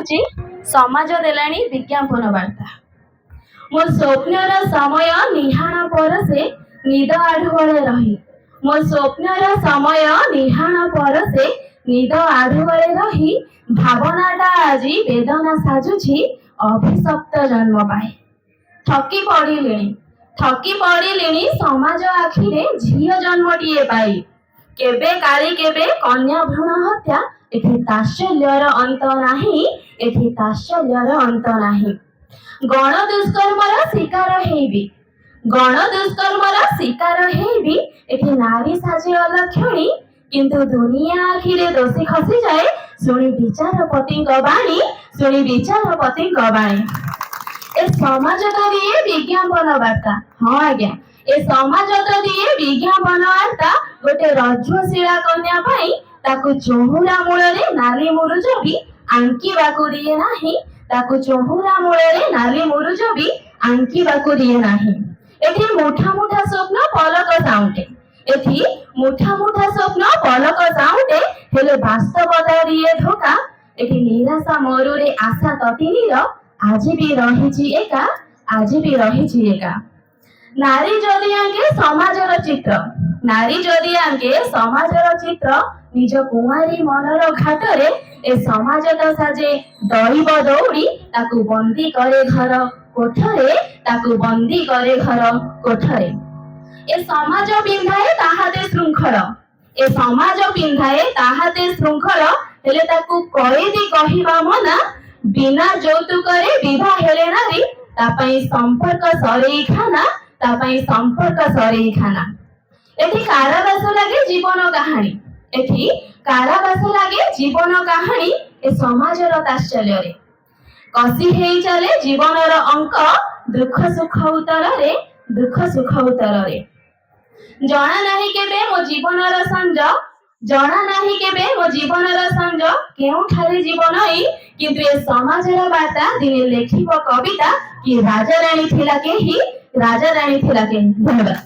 लिखुची समाज देलाणी विज्ञापन वार्ता। मो स्वप्नर समय निहाण पर से निद आढुआळे रही। मो स्वप्नर समय निहाण पर से निद आढुआळे रही। भावनाटा आज वेदना साजुची अभिशप्त जन्म पाए। थकी पड़िलिणी समाज आखिरे झियो जन्मटीए पाई। केबे काली केबे कन्या भ्रूण हत्या एठी तात्सल्यर अंत नाही। एठी तात्सल्यर अंत नाही। गण दुष्कर्मर शिकार हेबी एठी नारी साजे अलक्षणी। किंतु दुनिया आखिरे दोषी खसी जाए सुनी विचारपति बाणी। ए समाज तो दिए विज्ञापन वार्ता। हाँ आज्ञा, ए समाज तो दिए विज्ञापन वार्ता। गोटे रज्जुशिला कन्या पाई ताकु चौहुरा मूलरे नाली मुरुज भी आंकिबाकु दिए नाही। ताकु चौहुरा मूलरे नाली मुरुज भी आंकिबाकु दिए नाही। एठी मुठा मुठा स्वप्न पलक साउंटे। एठी मुठा मुठा स्वप्न पलक साउंटे हेले वास्तवता दिए धोखा। एठी निराशा मरुरे आशा तटिनीर आज भी रहिछि एका। नारी जदि आंके समाजर चित्र निज कुमारी मनर घाटरे ए समाज तो साजे दौड़ब दौड़ी ताकु बंदी करे घर कोठरे। ए समाज पिंधाए ताहाते श्रृंखल हेले ताकु कैदी कहिबा मना। बिना यौतुकरे विवाह हेले नारी तापाई संपर्क सरेई खाना। एठी कारावास लागे जीवन कहानी। ए समाजर तात्सल्य कसी हेई चले जीवनर अंक। दुख सुख उतरे जना नाही केबे मो जीवनर संज केउठारे जीवनई। किंतु ए समाजर बार्ता दिने लेखिब कविता कि राजा रानी थिला केही। धन्यवाद।